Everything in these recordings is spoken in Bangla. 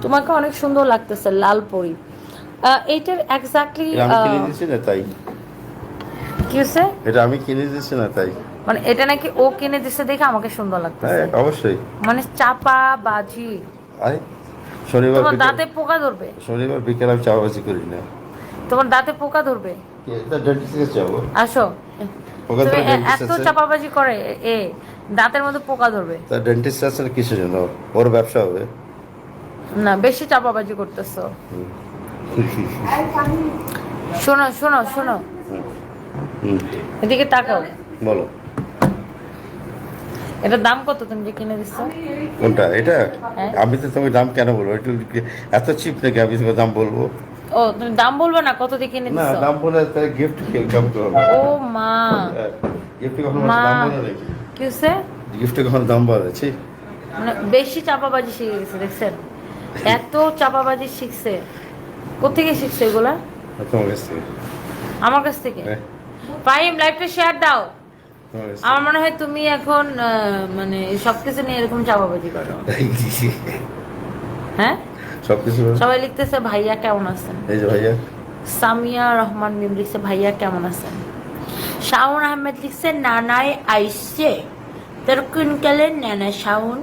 তোমাকে অনেক সুন্দর লাগতেছে, লাল পরি। এইটার এক্স্যাক্টলি এটা আমি কিনে দিয়েছি না তাই। কি হচ্ছে? এটা আমি কিনে দিয়েছি না তাই। মানে এটা নাকি ও কিনে দিছে দেখে আমাকে সুন্দর হ্যাঁ লাগতেছে? অবশ্যই। মানে চাপা বাজি। আরে শনিবার তোমার বিকেল, দাঁতে পোকা ধরবে। শনিবার বিকেল আমি চাপাবাজি করি না। তোমার দাঁতে পোকা ধরবে। ডেন্টিস্ট কাছে যাবো। আসো। ওখান তুমি থেকে ডেন্টিস্ট এত আছে। চাপাবাজি করে এ দাঁতের মধ্যে পোকা ধরবে। তা ডেন্টিস্ট আছে না কিসের জন্য? ওর ব্যবসা হবে। না, বেশি চাপাবাজি করতেছো। শোনো শোনো শোনো, হুম, এদিকে তাকাও। বলো। এটার দাম কত তুমি যে কিনে দিচ্ছ? কোনটা এটা? হ্যাঁ। আমি তো তোমাকে দাম কেন বলবো? একটু এত চিপ নাকি আমি তোমাকে দাম বলবো? ও, তুমি দাম বলবে না কত দিয়ে কিনে না দিচ্ছ? দাম বলে তাহলে গিফট কেমন করবো? ও মা। গিফটে কখনো মা, দাম বলে নাকি? কি হচ্ছে? গিফটে কখনো দাম বলেছি? মানে বেশি চাপাবাজি শিখে গেছে দেখছেন? এত চাপাবাজি শিখছে। কোথেকে শিখছে এগুলা? তোমার কাছ থেকে। আমার কাছ থেকে? হ্যাঁ, ফাহিম, লাইভটা শেয়ার দাও। তোমার কাছ আমার মনে হয় তুমি এখন মানে সবকিছু নিয়ে এরকম চাপাবাজি করো। থেকে। হ্যাঁ। সবকিছু সবাই লিখতেছে ভাইয়া কেমন আছেন। এই যে ভাইয়া। সামিয়া রহমান মিম লিখছে ভাইয়া কেমন আছেন। শাওন আহমেদ লিখছে নানায় আইসে, তোর কুইনকালের নানা শাওন।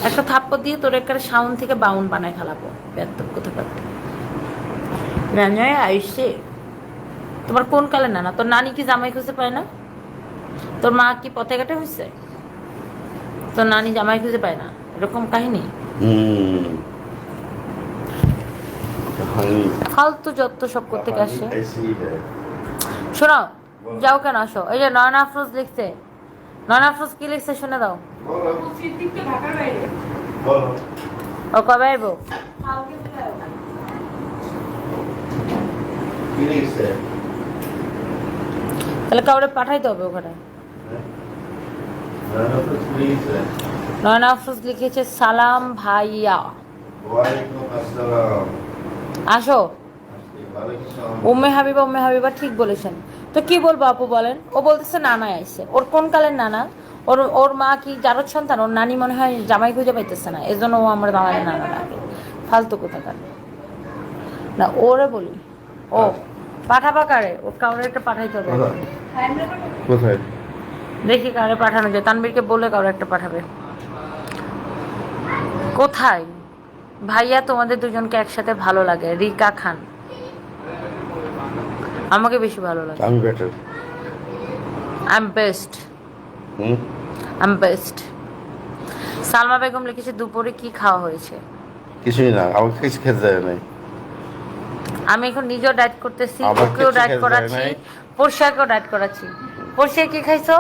একটা থাপ্পড় দিয়ে তোর একটা শাওন থেকে বাউন বানায় খালাবো। বেয়াদব কোথাকার। নানায় আইসে, তোমার কোন কালে নানা? তোর নানি কি জামাই খুঁজে পায় না? তোর মা কি পথে ঘাটে হয়েছে? তোর নানি জামাই খুঁজে পায় না, এরকম কাহিনী। হুম। ফালতু যত সব করতে আসে। ऐसी है। শোনো, যাও কেন, আসো। এই যে নয়না আফরোজ লিখছে। নয়না আফরোজ কি লিখছে শুনে দাও। বলো। বলো। ও কবে আইবো? কি লিখছে? তাহলে কাউরে পাঠাইতে হবে ওখানে। কি লিখছে? নয়না আফরোজ লিখেছে সালাম ভাইয়া। ওয়ালাইকুম আসসালাম। আসো। ওয়ালাইকুম আসসালাম। উম্মে হাবিবা ঠিক বলেছেন। তো কি বলবো আপু বলেন? ও বলতেছে নানা আইছে। ওর কোন কালের নানা? ওর ওর মা কি জারদ সন্তান? ওর নানি মনে হয় জামাই খুঁজে পাইতেছে না, এজন্য ও আমার বাবার নানা ডাকে। ফালতু কোথাকার। না ওরে বলি। ও পাঠাবা কারে? ও কাউরে একটা পাঠাইতে হবে। কোথায়? দেখি কারে পাঠানো যায়। তানবীরকে বলে কাউরে একটা পাঠাবে। কোথায়? ভাইয়া তোমাদের দুজনকে একসাথে ভালো লাগে। রিকা খান। আমাকে বেশি ভালো লাগে। আমি better. I am best. Hmm. I am best. Salma Begum লিখেছে দুপুরে কি খাওয়া হয়েছে? কিছুই না, আমাকে কিছু খেতে দেয় নাই। আমি এখন নিজেও ডায়েট করতেছি, আমার ওকেও কিছু ডায়েট খেতে দেয় করাচ্ছি, নাই। পর্ষিয়াকেও ডায়েট করাচ্ছি। পর্ষিয়া কি খাইছো?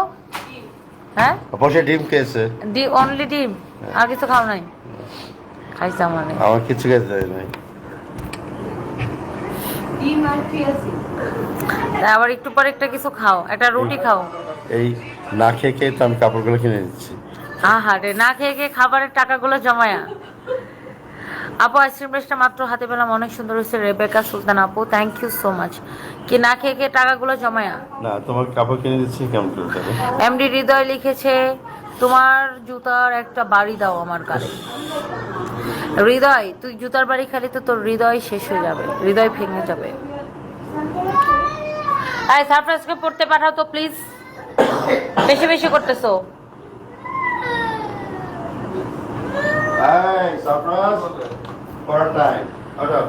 হ্যাঁ, অবশ্যই ডিম খেয়েছে। অনলি ডিম। আর কিছু খাও নাই? খাইছা মানে? আমার কিছু খেতে দেয় নাই। আবার একটু পরে একটা কিছু খাও, একটা রুটি খাও। এই না খেয়ে খেয়ে তো আমি কাপড়গুলো কিনে দিচ্ছি। আহা রে, না খেয়ে খেয়ে খাবারের টাকাগুলো জমায়া। আপু আইসক্রিম ড্রেসটা মাত্র হাতে পেলাম, অনেক সুন্দর হয়েছে। রেবেকা সুলতান আপু, থ্যাংক ইউ সো মাচ। কি না খেয়ে খেয়ে টাকাগুলো জমায়া। না তোমার কাপড় কিনে দিচ্ছি কেমন করে দেবো? এমডি হৃদয় লিখেছে তোমার জুতার একটা বাড়ি দাও আমার গালে। হৃদয়, তুই জুতার বাড়ি খালি তো তোর হৃদয় শেষ হয়ে যাবে, হৃদয় ভেঙে যাবে। এই সারপ্রাইজকে পড়তে পাঠাও তো প্লিজ। বেশি বেশি করতেছো। এই সারপ্রাইজ পড়ার টাইম। ওঠো।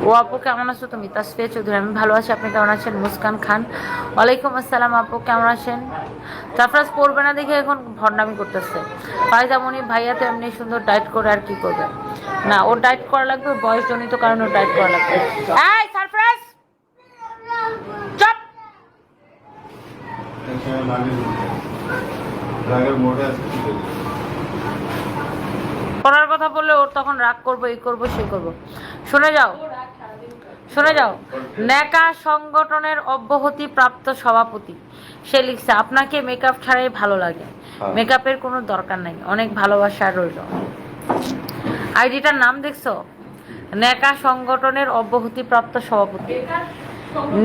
ও আপু কেমন আছো তুমি? তাসফিয়া চৌধুরী, আমি ভালো আছি, আপনি কেমন আছেন? মুস্কান খান, ওয়ালাইকুম আসসালাম আপু, কেমন আছেন? সারপ্রাইজ পড়বে না দেখে এখন ভণ্ডামি করতেছে। ফায়দামণি ভাইয়া তো এমনি সুন্দর ডায়েট করে, আর কি করবে? না, ওর ডায়েট করা লাগবে, ওর বয়সজনিত কারণে ওর ডায়েট করা লাগবে। এই সারপ্রাইজ চুপ। রাগের মোড়ে আছে কি করি? পড়ার কথা বললে ওর তখন রাগ করবো, এই করবো সেই করবো। শুনে যাও, শুনে যাও। ন্যাকা সংগঠনের অব্যাহতি প্রাপ্ত সভাপতি সে লিখছে আপনাকে মেকআপ ছাড়াই ভালো লাগে। হ্যাঁ। মেকআপের কোনো দরকার নাই, অনেক ভালোবাসা রইল। আইডিটার নাম দেখছো? ন্যাকা সংগঠনের অব্যাহতি প্রাপ্ত সভাপতি।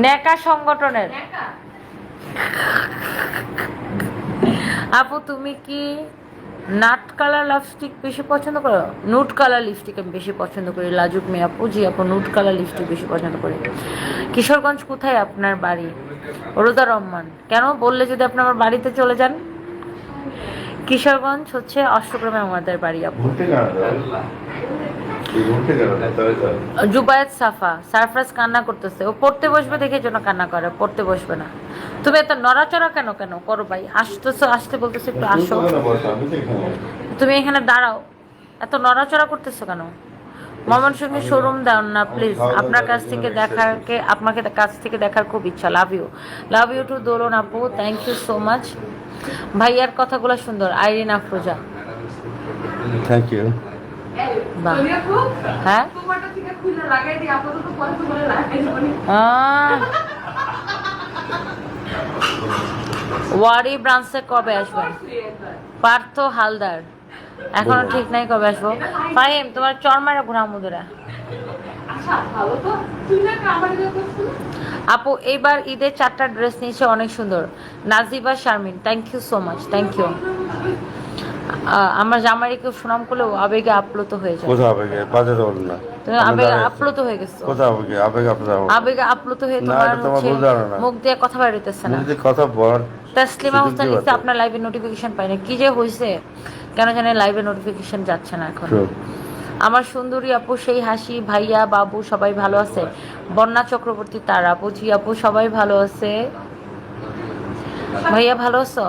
ন্যাকা সংগঠনের। আপু তুমি কি নাট কালার লিপস্টিক বেশি পছন্দ করো? নুট কালার লিপস্টিক আমি বেশি পছন্দ করি। লাজুক মেয়ে আপু, জি আপু নুট কালার লিপস্টিক বেশি পছন্দ করি। কিশোরগঞ্জ কোথায় আপনার বাড়ি? রোদা রহমান। কেন বললে যদি আপনি আমার বাড়িতে চলে যান? কিশোরগঞ্জ হচ্ছে অষ্টগ্রামে আমাদের বাড়ি আপু। জুবায়েত সাফা, সারফরাজ কান্না করতেছে, ও পড়তে বসবে দেখে জন্য কান্না করে, পড়তে বসবে না। তুমি এত নড়াচড়া কেন কেন করো ভাই? আসতেছো, আসতে বলতেছো একটু আসো। তুমি এখানে দাঁড়াও, এত নড়াচড়া করতেছো কেন? ময়মনসিংহে শোরুম দাও না প্লিজ, আপনার কাছ থেকে দেখারকে, আপনাকে কাছ থেকে দেখার খুব ইচ্ছা। লাভ ইউ টু দোলন আপু, থ্যাংক ইউ সো মাচ। ভাইয়ার কথাগুলো সুন্দর। Irin Afroza, thank you. বাহ, হ্যাঁ ওয়ারি ব্রাঞ্চে কবে আসবেন? পার্থ হালদার, এখনো ঠিক নাই কবে আসবো। ফাহিম তোমার চরমারা ঘোরা মুদুরা। আপু এইবার ঈদের 4টা ড্রেস নিয়েছে, অনেক সুন্দর। Najiba Sharmin, thank you so much, thank you. আমার জামাইকে সুনাম করলেও আবেগে আপ্লুত হয়ে যায়। কোথাও আবেগে বাজাতে বলুন না, তুমি আবেগে আপ্লুত হয়ে গেছো। কোথাও আবেগে আবেগে আপনার আবেগে আপ্লুত হয়ে না, তোমার এটা তোমার হচ্ছে ভুল ধারণা। মুখ দিয়ে কথা বেরোতেছে না। যদি কথা বল। তাসলিমা সুযোগ হোসেন দিবা লিখছে তো। আপনার লাইভে নোটিফিকেশন পাই না, কি যে হয়েছে কেন জানি লাইভে নোটিফিকেশন যাচ্ছে না এখন। True. আমার সুন্দরী আপু সেই হাসি, ভাইয়া বাবু সবাই ভালো আছে? বন্যা চক্রবর্তী তারা আপু, জি আপু সবাই ভালো আছে। ভাইয়া ভালো আছো?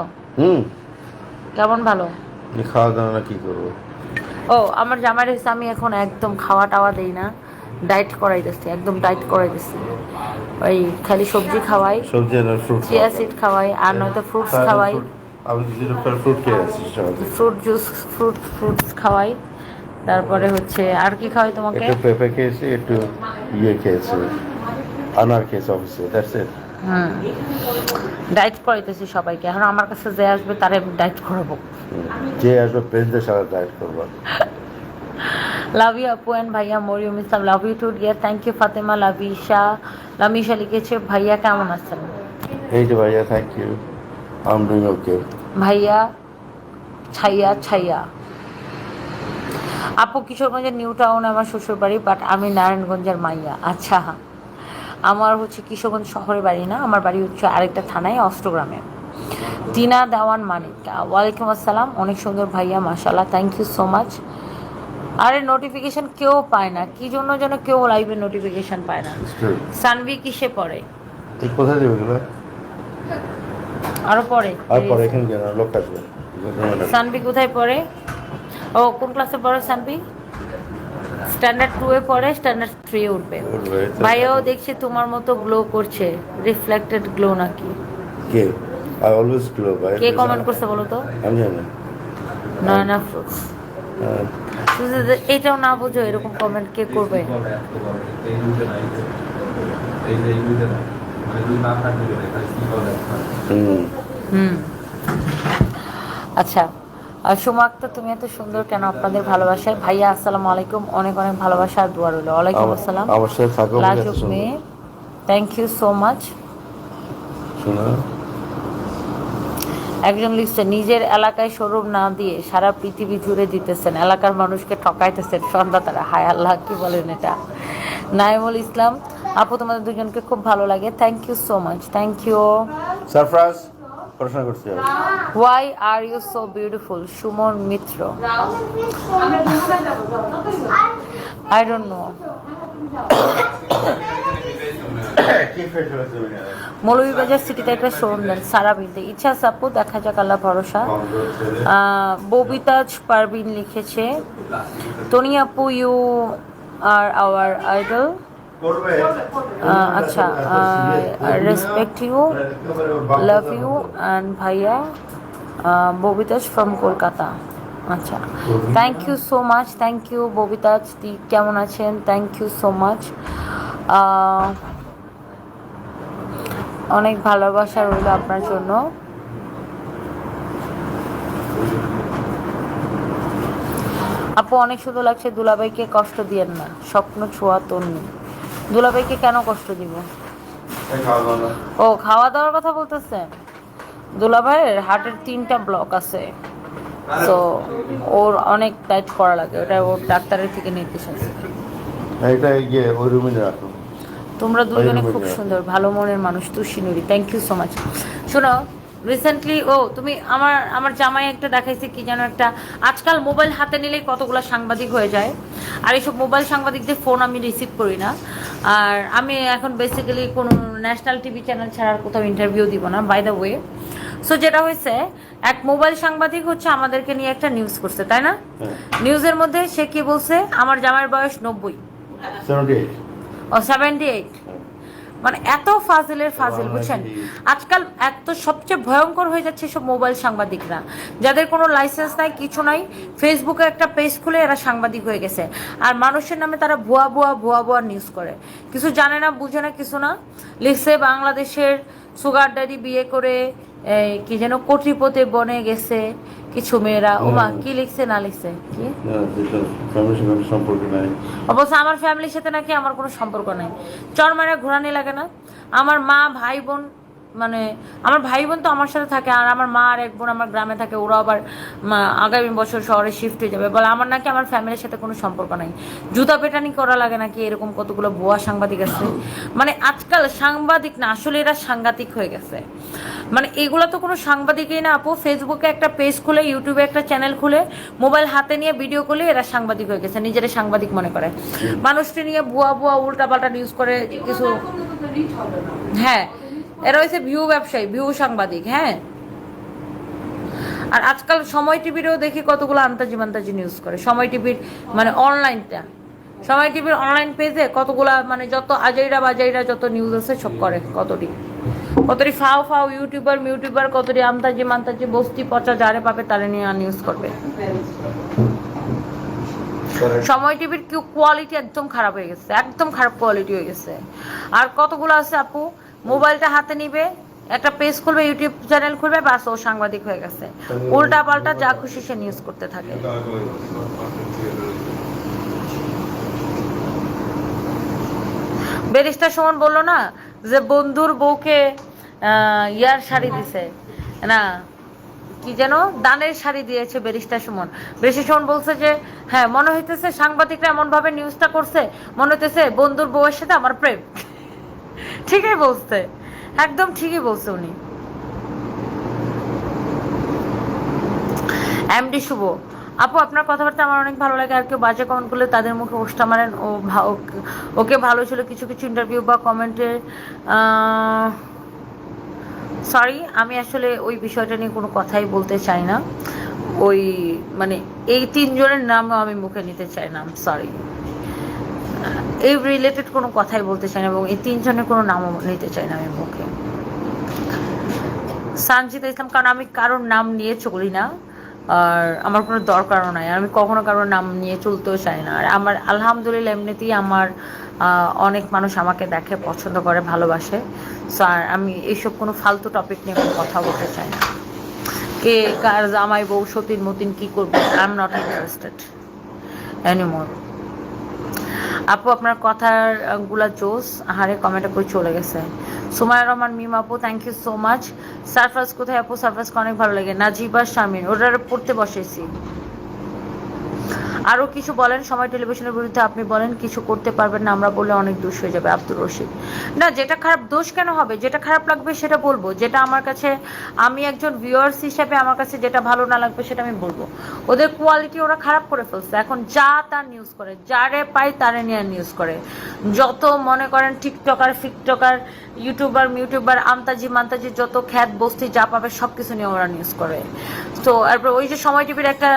কেমন ভালো? খাওয়া দাওয়া না কি করবো? ও আমার জামাই হয়েছে, আমি এখন একদম খাওয়া টাওয়া দেই না, ডায়েট করাইতেছি, একদম ডায়েট করাইতেছি। ওই খালি সবজি খাওয়াই, সবজি আর ফ্রুট, চিয়া সিড খাওয়াই, আর নয়তো ফ্রুটস খাওয়াই, আমি ফ্রুট খেয়ে আছি ফ্রুট জুস, ফ্রুটস খাওয়াই। তারপরে হচ্ছে আর কি খাওয়াই তোমাকে? একটু পেঁপে খেয়েছি, একটু খেয়েছি, আনার খেয়েছি অফিসে, দ্যাটস ইট। ডায়েট করাইতেছি সবাইকে, এখন আমার কাছে যে আসবে তারে ডায়েট করাবো। যে আসবে প্রেসিডেন্টের সাথে ডায়েট করবো। লাভ ইউ আপু অ্যান্ড ভাইয়া, Maryam Islam, love you too dear, thank you Fatema. Lamisha লিখেছে ভাইয়া কেমন আছেন? এই যে ভাইয়া, thank you, I am doing okay. ভাইয়া ছাইয়া আপু কিশোরগঞ্জের নিউ টাউন আমার শ্বশুর বাড়ি, বাট আমি নারায়ণগঞ্জের মাইয়া। আচ্ছা, আমার হচ্ছে কিশোরগঞ্জ শহরে বাড়ি না, আমার বাড়ি হচ্ছে আরেকটা থানায়, অষ্টগ্রামে। টিনা দেওয়ান মানিক, ওয়ালাইকুম আসসালাম, অনেক সুন্দর ভাইয়া মাশাআল্লাহ, থ্যাংক ইউ সো মাচ। আরে নোটিফিকেশন কেউ পায় না, কি জন্য যেন কেউ লাইভে নোটিফিকেশন পায় না। সানভি কিসে পড়ে? ঠিক কোথায় দেবে এগুলো? আরো পরে আর পরে এখানে কেন লোক আসবে? সানভি কোথায় পড়ে? ও কোন ক্লাসে পড়ে সানভি? স্ট্যান্ডার্ড 2 এ পড়ে, স্ট্যান্ডার্ড 3 এ উঠবে। ভাইয়াও দেখছি তোমার মতো গ্লো করছে, রিফ্লেক্টেড গ্লো নাকি? কে? আই অলওয়েজ গ্লো ভাই। কে কমেন্ট করছে বলো তো? আমি জানি না ফ্রুটস, এটাও না বুঝো এরকম কমেন্ট কে করবে? আচ্ছা, সুমা আক্তার তুমি এত সুন্দর কেন? আপনাদের ভালোবাসায়। ভাইয়া আসসালামু আলাইকুম, অনেক অনেক ভালোবাসা আর দোয়া রইল। ওয়ালাইকুম আসসালাম। আমার সাথে থাকো, লাজুক মেয়ে, থ্যাংক ইউ সো মাচ। শোনা একজন লিখছে নিজের এলাকায় শোরুম না দিয়ে সারা পৃথিবী জুড়ে দিতেছেন, এলাকার মানুষকে ঠকাইতেছেন সন্ধ্যাতারা। হায় আল্লাহ, কি বলেন এটা? নাইমুল ইসলাম আপু তোমাদের দুজনকে খুব ভালো লাগে, thank you so much, thank you. Sarfaraz পড়াশোনা করছি। Why are you so beautiful, Suman Mitra, I don't know. Moulvibazar সিটিতে একটা শোরুম দেন, সারা বিনতে ইচ্ছা আছে আপু, দেখা যাক, আল্লাহ ভরসা। ববিতাজ পারভিন লিখেছে টনি আপু ইউ আর আওয়ার আইডল। আচ্ছা, respect you, love you and ভাইয়া, ববিতাজ ফ্রম কলকাতা। আচ্ছা, thank you so much, thank you Babitaj দি, কেমন আছেন? থ্যাংক ইউ সো মাচ, অনেক ভালোবাসা রইল আপনার জন্য। আপু অনেক সুন্দর লাগছে, দুলাভাইকে কষ্ট দিয়েন না, স্বপ্ন ছোঁয়া তন্নি। দুলাভাইকে কেন কষ্ট দিব? ও খাওয়া দাওয়ার কথা বলতেছেন? দুলাভাইয়ের হার্টের 3টা ব্লক আছে, তো ওর অনেক টাইট করা লাগে, ওটা ওর ডাক্তারের থেকে নির্দেশ আছে। এটা গিয়ে ওই রুমে রাখো। তোমরা দুজনে খুব সুন্দর, ভালো মনের মানুষ। তুষি নুরি, থ্যাংক ইউ সো মাচ। শোনো, রিসেন্টলি তুমি আমার জামাই একটা দেখাইছে কি যেন একটা, আজকাল মোবাইল হাতে নিলেই কতগুলো সাংবাদিক হয়ে যায়। আর এইসব মোবাইল সাংবাদিকদের ফোন আমি রিসিভ করি না। আর আমি এখন বেসিক্যালি কোনো ন্যাশনাল টিভি চ্যানেল ছাড়া আর কোথাও ইন্টারভিউ দিব না, বাই দ্য ওয়ে। সো যেটা হয়েছে, এক মোবাইল সাংবাদিক হচ্ছে আমাদেরকে নিয়ে একটা নিউজ করছে, তাই না? নিউজের মধ্যে সে কি বলছে, আমার জামাইয়ের বয়স 90, 78। মানে এত ফাজিলের ফাজিল, বুঝছেন? আজকাল এত সবচেয়ে ভয়ঙ্কর হয়ে যাচ্ছে সব মোবাইল সাংবাদিকরা, যাদের কোনো লাইসেন্স নাই, কিছু নাই, ফেসবুকে একটা পেজ খুলে এরা সাংবাদিক হয়ে গেছে। আর মানুষের নামে তারা ভুয়া ভুয়া ভুয়া ভুয়া নিউজ করে, কিছু জানে না, বুঝে না, কিছু না। লিখছে বাংলাদেশের সুগার ড্যাডি বিয়ে করে কি যেন কোটিপতি বনে গেছে কিছু মেয়েরা। ওমা, কি লিখছে না লিখছে কি অবশ্য আমার ফ্যামিলির সাথে নাকি আমার কোনো সম্পর্ক নাই। চরমারা ঘোরানি লাগে না? আমার মা ভাই বোন, মানে আমার ভাই বোন তো আমার সাথে থাকে, আর আমার মা আর এক বোন আমার গ্রামে থাকে, ওরা আবার আগামী বছর শহরে শিফট হয়ে যাবে। বলে আমার নাকি আমার ফ্যামিলির সাথে কোনো সম্পর্ক নাই। জুতা পেটানি করা লাগে নাকি, এরকম কতগুলো ভুয়া সাংবাদিক আছে। মানে আজকাল সাংবাদিক না, আসলে এরা সাংঘাতিক হয়ে গেছে। মানে এগুলো তো কোনো সাংবাদিকই না আপু। ফেসবুকে একটা পেজ খুলে, ইউটিউবে একটা চ্যানেল খুলে, মোবাইল হাতে নিয়ে ভিডিও করলে এরা সাংবাদিক হয়ে গেছে, নিজেরা সাংবাদিক মনে করে। মানুষটি নিয়ে ভুয়া ভুয়া উল্টাপাল্টা নিউজ করে কিছু। হ্যাঁ, এরা হচ্ছে ভিউ ব্যবসায়ী, ভিউ সাংবাদিক। হ্যাঁ, আর আজকাল সময় টিভিরও দেখি কতগুলো আন্তাজি মান্তাজি নিউজ করে। সময় টিভির মানে অনলাইনটা, সময় টিভির অনলাইন পেজে কতগুলা, মানে যত আজাইরা বাজাইরা যত নিউজ আছে সব করে। কতটি ফাও ফাও ইউটিউবার কতটি আমতাজি মান্তাজি বস্তি পচা যারে পাবে তারে নিয়ে নিউজ করবে। সময় টিভির কোয়ালিটি একদম খারাপ হয়ে গেছে, একদম খারাপ কোয়ালিটি হয়ে গেছে। আর কতগুলো আছে আপু, মোবাইলটা হাতে নিবে, একটা পেজ খুলবে, ইউটিউব চ্যানেল খুলবে, বাস ও সাংবাদিক হয়ে গেছে। উল্টা পাল্টা যা খুশি সে নিউজ করতে থাকে। ব্যারিস্টার সুমন বললো না যে বন্ধুর বউকে ইয়ার শাড়ি দিছে না, কি যেন দানের শাড়ি দিয়েছে ব্যারিস্টার সুমন। ব্যারিস্টার সুমন বলছে যে হ্যাঁ, মনে হইতেছে সাংবাদিকরা এমন ভাবে নিউজটা করছে, মনে হইতেছে বন্ধুর বউয়ের সাথে আমার প্রেম। ঠিকই বলছে, একদম ঠিকই বলছে উনি। এমডি শুভ আপু, আপনার কথাবার্তা আমার অনেক ভালো লাগে। আর কেউ বাজে কমেন্ট করলে তাদের মুখে ওষ্ঠা মারেন। ওকে ভালো ছিল কিছু কিছু ইন্টারভিউ বা কমেন্টে। সরি, আমি আসলে ওই বিষয়টা নিয়ে কোনো কথাই বলতে চাই না। ওই মানে এই তিনজনের নামও আমি মুখে নিতে চাই না, সরি। এই রিলেটেড কোনো কথাই বলতে চাই না, এবং এই তিনজনের কোনো নামও নিতে চাই না আমি মুখে। সানজিদা ইসলাম, কারণ আমি কারোর নাম নিয়ে চলি না, আর আমার কোনো দরকারও নাই। আমি কখনো কারোর নাম নিয়ে চলতেও চাই না। আর আমার আলহামদুলিল্লাহ এমনিতেই আমার অনেক মানুষ আমাকে দেখে, পছন্দ করে, ভালোবাসে। সো আর আমি এইসব কোনো ফালতু টপিক নিয়ে কোনো কথা বলতে চাই না। কে কার জামাই বউ সতীন মতিন কী করবো, I am not interested anymore. আপু আপনার কথার গুলা জোস, হারে কমেন্টে করে চলে গেছে। সুমায়া রহমান মিম আপু, থ্যাংক ইউ সো মাচ। সারফাজ কোথায় আপু? সারফাজকে অনেক ভালো লাগে। নাজিবা শারমিন, ওটা পড়তে বসেছি। আরও কিছু বলেন, সময় টেলিভিশনের বিরুদ্ধে আপনি বলেন কিছু করতে পারবেন না, আমরা বললে অনেক দোষ হয়ে যাবে। আব্দুর রশিদ, না যেটা খারাপ, দোষ কেন হবে? যেটা খারাপ লাগবে সেটা বলবো, যেটা আমার কাছে, আমি একজন ভিউয়ার্স হিসেবে আমার কাছে যেটা ভালো না লাগবে সেটা আমি বলবো। ওদের কোয়ালিটি ওরা খারাপ করে ফেলছে, এখন যা তার নিউজ করে, যারে পাই তারে নিয়ে নিউজ করে। যত মনে করেন টিকটকার ফিকটকার ইউটিউবার আমতাজি মান্তাজি যত খ্যাত বস্তি যা পাবে সব কিছু নিয়ে ওরা নিউজ করে। তো এরপর ওই যে সময় টিভির একটা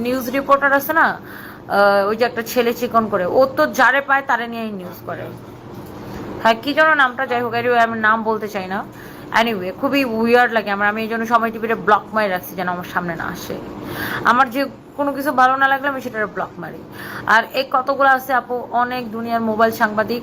নিউজ রিপোর্টার আছে না, ওই যে একটা ছেলে চিকন করে, ও তো যারে পায় তারে নিয়ে নিউজ করে। হ্যাঁ, কি যেন নামটা, যাই হোক, আমি নাম বলতে চাই না। এনিওয়ে, খুবই উইয়ার্ড লাগে আমার। আমি এই জন্য সময় টিভিতে ব্লক মারি রাখছি, যেন আমার সামনে না আসে। আমার যে কোনো কিছু ভালো না লাগলে আমি সেটার ব্লক মারি। আর এই কতগুলো আছে আপু, অনেক দুনিয়ার মোবাইল সাংবাদিক,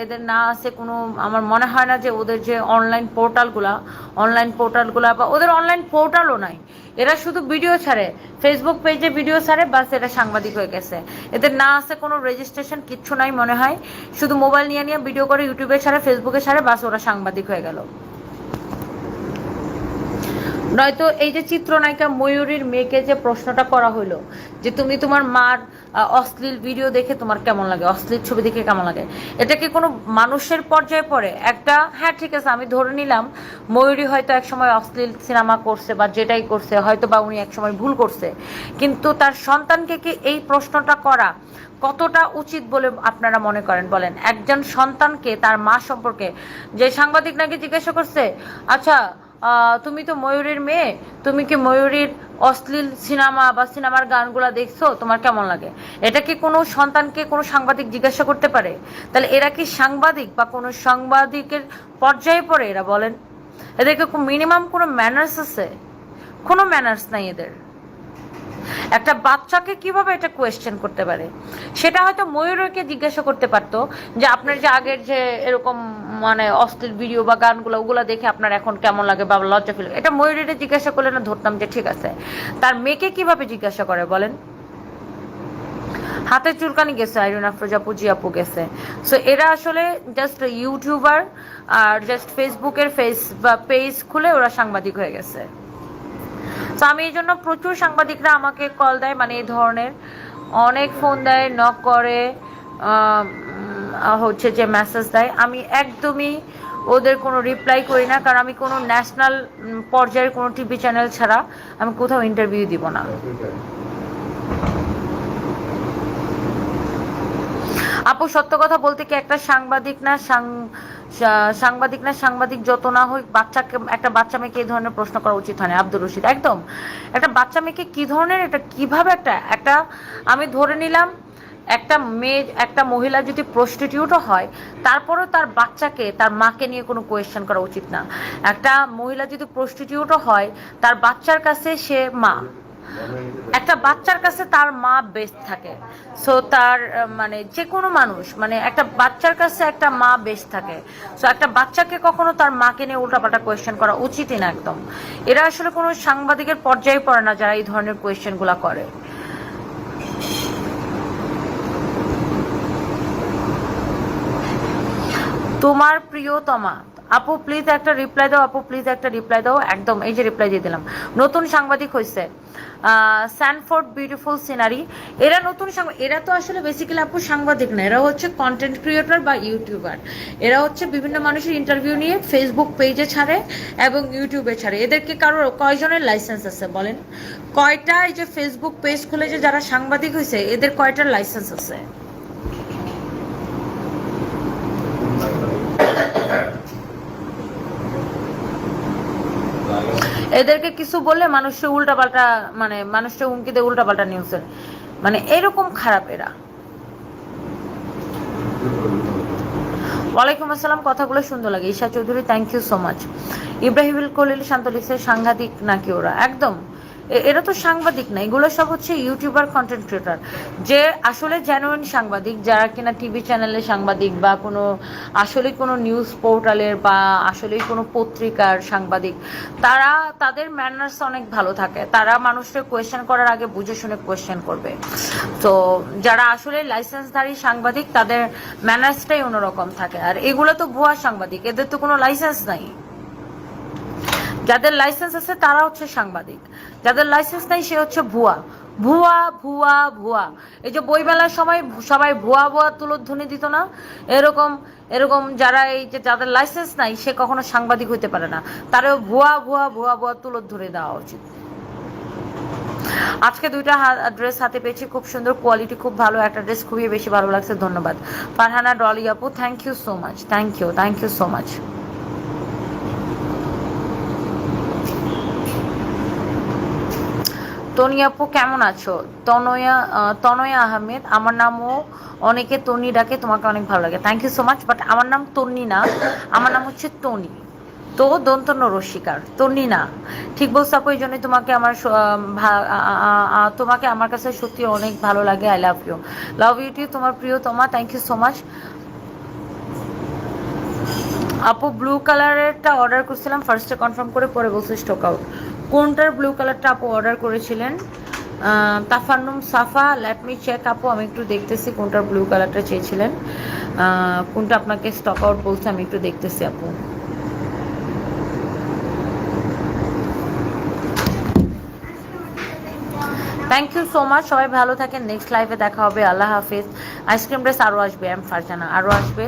এদের না আছে কোনো, আমার মনে হয় না যে ওদের যে অনলাইন পোর্টালগুলো বা ওদের অনলাইন পোর্টালও নাই। এরা শুধু ভিডিও ছাড়ে, ফেসবুক পেজে ভিডিও ছাড়ে, বাস এরা সাংবাদিক হয়ে গেছে। এদের না আছে কোনো রেজিস্ট্রেশন, কিচ্ছু নাই মনে হয়। শুধু মোবাইল নিয়ে নিয়ে ভিডিও করে ইউটিউবে ছাড়ে, ফেসবুকে ছাড়ে, বাস ওরা সাংবাদিক হয়ে গেল। নয়তো এই যে চিত্রনায়িকা ময়ূরীর মেয়েকে যে প্রশ্নটা করা হলো যে তুমি তোমার মার অশ্লীল ভিডিও দেখে তোমার কেমন লাগে, অশ্লীল ছবি দেখে কেমন লাগে, এটা কি কোনো মানুষের পর্যায়ে পড়ে? একটা হ্যাঁ ঠিক আছে, আমি ধরে নিলাম ময়ূরী হয়তো একসময় অশ্লীল সিনেমা করছে বা যেটাই করছে হয়তো বা উনি একসময় ভুল করছে, কিন্তু তার সন্তানকে কি এই প্রশ্নটা করা কতটা উচিত বলে আপনারা মনে করেন বলেন? একজন সন্তানকে তার মা সম্পর্কে, যে সাংবাদিক নাকি জিজ্ঞাসা করছে, আচ্ছা তুমি তো ময়ূরীর মেয়ে, তুমি কি ময়ূরীর অশ্লীল সিনেমা বা সিনেমার গানগুলা দেখছো, তোমার কেমন লাগে? এটা কি কোনো সন্তানকে কোনো সাংবাদিক জিজ্ঞাসা করতে পারে? তাহলে এরা কি সাংবাদিক বা কোনো সাংবাদিকের পর্যায়ে পড়ে এরা বলেন? এদেরকে মিনিমাম কোনো ম্যানার্স আছে? কোনো ম্যানার্স নাই এদের। একটা বাচ্চাকে কিভাবে এটা কোয়েশ্চেন করতে পারে? সেটা হয়তো ময়ূরকে জিজ্ঞাসা করতে পারতো যে আপনার যে আগের যে এরকম মানে অশ্লীল ভিডিও বা গানগুলো ওগুলো দেখে আপনার এখন কেমন লাগে বা লজ্জা ফিল, এটা ময়ূরীরে জিজ্ঞাসা করলে না ধরতাম যে ঠিক আছে। তার মেয়েকে কিভাবে জিজ্ঞাসা করে বলেন? হাতে চুলকানি গেছে, আইরিন আফরোজা আপু, জি আপু গেছে। সো এরা আসলে জাস্ট ইউটিউবার আর জাস্ট ফেসবুকের ফেস বা পেজ খুলে ওরা সাংবাদিক হয়ে গেছে। তো আমি এই জন্য প্রচুর সাংবাদিকরা আমাকে কল দেয়, মানে এই ধরনের অনেক ফোন দেয়, নক করে, হচ্ছে যে মেসেজ দেয়, আমি একদমই ওদের কোনো রিপ্লাই করি না, কারণ আমি কোনো ন্যাশনাল পর্যায়ের কোনো টিভি চ্যানেল ছাড়া আমি কোথাও ইন্টারভিউ দিব না। আপু সত্য কথা বলতে কি একটা সাংবাদিক না সাংবাদিক যত না হোক বাচ্চাকে, একটা বাচ্চা মেয়েকে এই ধরনের প্রশ্ন করা উচিত হয় না। আব্দুর রশিদ একদম, একটা বাচ্চা মেয়েকে কি ধরনের, এটা কিভাবে একটা একটা আমি ধরে নিলাম একটা মেয়ে, একটা মহিলা যদি প্রস্টিটিউটও হয় তারপরেও তার বাচ্চাকে তার মাকে নিয়ে কোনো কোয়েশ্চেন করা উচিত না। একটা মহিলা যদি প্রস্টিটিউটও হয় তার বাচ্চার কাছে সে মা, একটা বাচ্চার কাছে তার মা বেস্ট থাকে। সো তার মানে যে কোনো মানুষ, মানে একটা বাচ্চার কাছে একটা মা বেস্ট থাকে। সো একটা বাচ্চাকে কখনো তার মাকে নিয়ে উল্টাপাল্টা কোয়েশ্চেন করা উচিতই না একদম। এরা আসলে কোনো সাংবাদিকের পর্যায়ে পড়ে না যারা এই ধরনের কোয়েশ্চেনগুলো করে। তোমার প্রিয়তমা আপু প্লিজ একটা রিপ্লাই দাও, আপু প্লিজ একটা রিপ্লাই দাও। একদম এই যে রিপ্লাই দিয়ে দিলাম। নতুন সাংবাদিক হয়েছে স্যানফোর্ড বিউটিফুল সিনারি, এরা নতুন এরা তো আসলে বেসিক্যালি আপু সাংবাদিক না, এরা হচ্ছে কন্টেন্ট ক্রিয়েটর বা ইউটিউবার। এরা হচ্ছে বিভিন্ন মানুষের ইন্টারভিউ নিয়ে ফেসবুক পেজে ছাড়ে এবং ইউটিউবে ছাড়ে। এদেরকে কারোর কয়জনের লাইসেন্স আছে বলেন? কয়টা এই যে ফেসবুক পেজ খুলে যে যারা সাংবাদিক হয়েছে এদের কয়টার লাইসেন্স আছে? এদেরকে কিছু বললে মানুষের উল্টাপাল্টা, মানে মানুষের হুমকি দিয়ে উল্টাপাল্টা নিউজের, মানে এরকম খারাপ এরা। ওয়ালাইকুম আসসালাম, কথাগুলো সুন্দর লাগে। Isha Chowdhury thank you so much. Ibrahimul Kalil Shanto লিখছে সাংঘাতিক নাকি ওরা? একদম এরা তো সাংবাদিক না, এগুলো সব হচ্ছে ইউটিউবার কন্টেন্ট ক্রিয়েটার। যে আসলে জেনুইন সাংবাদিক, যারা কিনা টিভি চ্যানেলের সাংবাদিক বা কোনো আসলে কোনো নিউজ পোর্টালের বা আসলে কোনো পত্রিকার সাংবাদিক, তারা তাদের ম্যানার্স অনেক ভালো থাকে। তারা মানুষকে কোয়েশ্চেন করার আগে বুঝে শুনে কোয়েশ্চেন করবে। তো যারা আসলে লাইসেন্সধারী সাংবাদিক তাদের ম্যানার্সটাই অন্যরকম থাকে। আর এগুলো তো ভুয়া সাংবাদিক, এদের তো কোনো লাইসেন্স নাই। যাদের লাইসেন্স আছে তারা হচ্ছে সাংবাদিক, যাদের লাইসেন্স নাই সে হচ্ছে ভুয়া। ভুয়া ভুয়া ভুয়া। এই যে বইমেলার সময় সবাই ভুয়া ভুয়া তুলোধ্বনি দিত না, এরকম এরকম যারা এই যে যাদের লাইসেন্স নাই সে কখনো সাংবাদিক হইতে পারে না, তারও ভুয়া ভুয়া ভুয়া ভুয়া তুলোধ্বনি দেওয়া উচিত। আজকে দুইটা ড্রেস হাতে পেয়েছি, খুব সুন্দর কোয়ালিটি, খুব ভালো একটা ড্রেস, খুবই বেশি ভালো লাগছে, ধন্যবাদ। ফারহানা ডলি আপু thank you so much, thank you so much. Toni আপু কেমন আছো? তনয়া আহমেদ, আমার নামও অনেকে তনি ডাকে, তোমাকে অনেক ভালো লাগে, thank you so much. But আমার নাম তন্নি না, আমার নাম হচ্ছে টনি। তো দন্তন্য রসিকার, তন্নি না। ঠিক বলছো আপু, এই জন্যই তোমাকে আমার তোমাকে আমার কাছে সত্যি অনেক ভালো লাগে। I love you, love you too, তোমার প্রিয়তমা, থ্যাংক ইউ সো মাচ। আপু ব্লু কালারেরটা অর্ডার করছিলাম, ফার্স্টে কনফার্ম করে পরে বলছে স্টক আউট। কোনটার ব্লু কালারটা আপু অর্ডার করেছিলেন? তাফান্নুম সাফা, লেট মি চেক আপু, আমি একটু দেখতেছি কোনটার ব্লু কালারটা চেয়েছিলেন, কোনটা আপনাকে স্টক আউট বলছে, আমি একটু দেখতেছি আপু। থ্যাংক ইউ সো মাচ, সবাই ভালো থাকেন, নেক্সট লাইভে দেখা হবে, আল্লাহ হাফিজ। আইসক্রিম ড্রেস আরও আসবে, ফারজানা আরও আসবে।